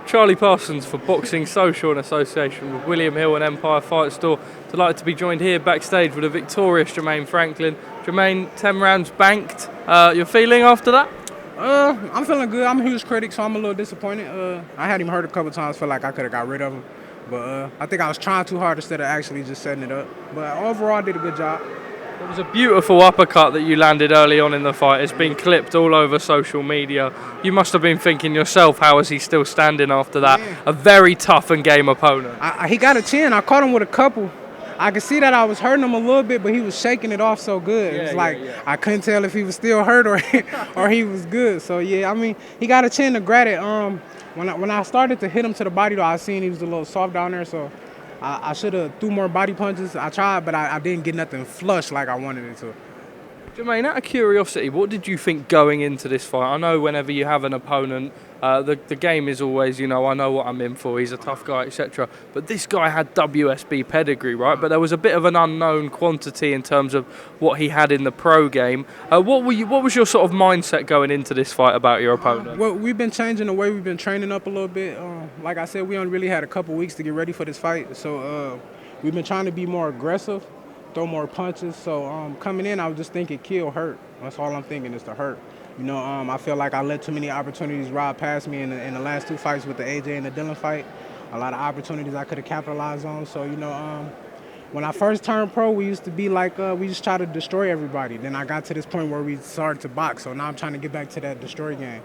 Charlie Parsons for Boxing Social in association with William Hill and Empire Fight Store. Delighted to be joined here backstage with a victorious Jermaine Franklin. Jermaine, 10 rounds banked. Your feeling after that? I'm feeling good. I'm a huge critic, so I'm a little disappointed. I had him hurt a couple times. Feel like I could have got rid of him, but I think I was trying too hard instead of actually just setting it up. But overall, I did a good job. It was a beautiful uppercut that you landed early on in the fight. It's been clipped all over social media. You must have been thinking yourself, how is he still standing after that? Yeah. A very tough and game opponent. He got a chin. I caught him with a couple. I could see that I was hurting him a little bit, but he was shaking it off so good. It was I couldn't tell if he was still hurt or he was good. So, yeah, I mean, he got a chin to grab it. When I started to hit him to the body, though, I seen he was a little soft down there, so I should have threw more body punches. I tried, but I didn't get nothing flush like I wanted it to. Jermaine, out of curiosity, what did you think going into this fight? I know whenever you have an opponent, the game is always, I know what I'm in for, he's a tough guy, etc. But this guy had WSB pedigree, right? But there was a bit of an unknown quantity in terms of what he had in the pro game. What was your sort of mindset going into this fight about your opponent? Well, we've been changing the way we've been training up a little bit. Like I said, we only really had a couple weeks to get ready for this fight. So we've been trying to be more aggressive, throw more punches. So coming in, I was just thinking kill, hurt. That's all I'm thinking is to hurt. I feel like I let too many opportunities ride past me in the last two fights with the AJ and the Dillon fight. A lot of opportunities I could have capitalized on. So, when I first turned pro, we used to be like, we just try to destroy everybody. Then I got to this point where we started to box. So now I'm trying to get back to that destroy game.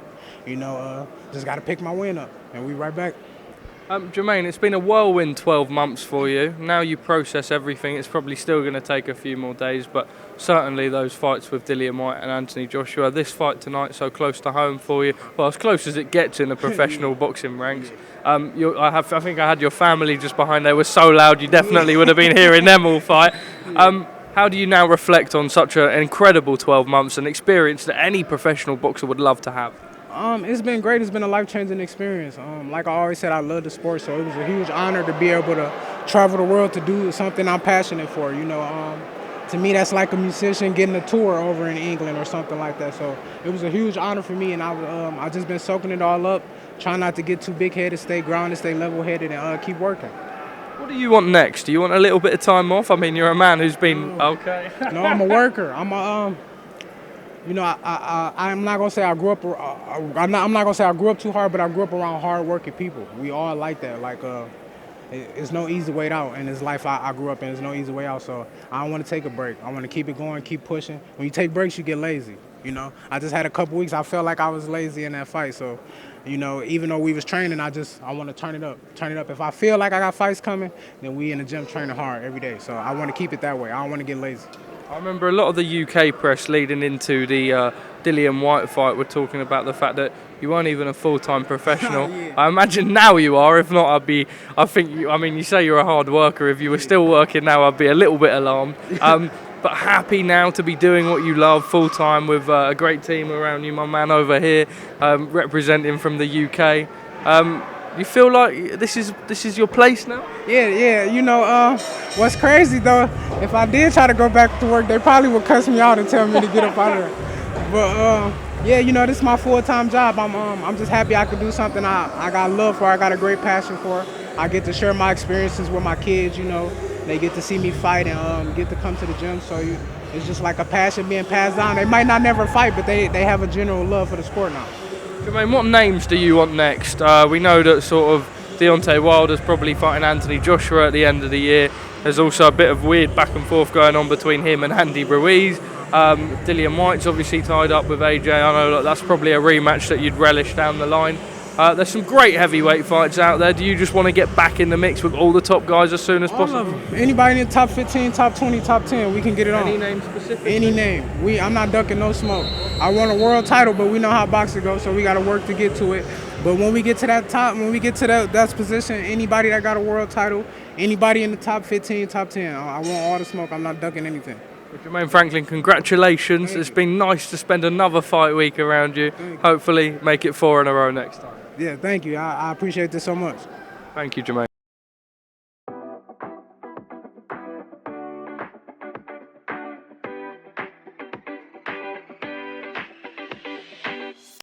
Just got to pick my win up, and we right back. Jermaine, it's been a whirlwind 12 months for you. Now you process everything. It's probably still going to take a few more days, but certainly those fights with Dillian Whyte and Anthony Joshua, this fight tonight so close to home for you, well, as close as it gets in the professional boxing ranks. I think I had your family just behind there. It was so loud, you definitely would have been hearing them all fight. How do you now reflect on such an incredible 12 months, an experience that any professional boxer would love to have? It's been great. It's been a life-changing experience. Like I always said, I love the sport, so it was a huge honor to be able to travel the world to do something I'm passionate for. To me, that's like a musician getting a tour over in England or something like that. So it was a huge honor for me, and I just been soaking it all up, trying not to get too big-headed, stay grounded, stay level-headed, and keep working. What do you want next? Do you want a little bit of time off? I mean, you're a man who's been okay. No, I'm a worker. I'm not gonna say I grew up. I'm not gonna say I grew up too hard, but I grew up around hard-working people. We all like that. It's no easy way out in this life I grew up in. There's no easy way out. So I don't want to take a break. I want to keep it going, keep pushing. When you take breaks, you get lazy. I just had a couple weeks. I felt like I was lazy in that fight. So, even though we was training, I want to turn it up. If I feel like I got fights coming, then we in the gym training hard every day. So I want to keep it that way. I don't want to get lazy. I remember a lot of the UK press leading into the Dillian Whyte fight were talking about the fact that you weren't even a full-time professional. Yeah. I imagine now you are. If not, you say you're a hard worker. If you were still working now, I'd be a little bit alarmed. But happy now to be doing what you love full-time with a great team around you, my man over here, representing from the UK. You feel like this is your place now? Yeah. What's crazy though, if I did try to go back to work, they probably would cuss me out and tell me to get up out of there. But this is my full-time job. I'm just happy I could do something I got love for. I got a great passion for. I get to share my experiences with my kids. They get to see me fight and get to come to the gym. So it's just like a passion being passed down. They might not never fight, but they have a general love for the sport now. Jermaine, what names do you want next? We know that sort of Deontay Wilder's probably fighting Anthony Joshua at the end of the year. There's also a bit of weird back and forth going on between him and Andy Ruiz. Dillian Whyte's obviously tied up with AJ. I know that's probably a rematch that you'd relish down the line. There's some great heavyweight fights out there. Do you just want to get back in the mix with all the top guys as soon as possible? All of them. Anybody in the top 15, top 20, top 10, we can get it on. Any name specifically? Any name. I'm not ducking no smoke. I want a world title, but we know how boxing goes, so we got to work to get to it. But when we get to that top, when we get to that position, anybody that got a world title, anybody in the top 15, top 10, I want all the smoke. I'm not ducking anything. Jermaine Franklin, congratulations. It's been nice to spend another fight week around you. Hopefully make it 4 in a row next time. Yeah, thank you. I appreciate this so much. Thank you, Jermaine.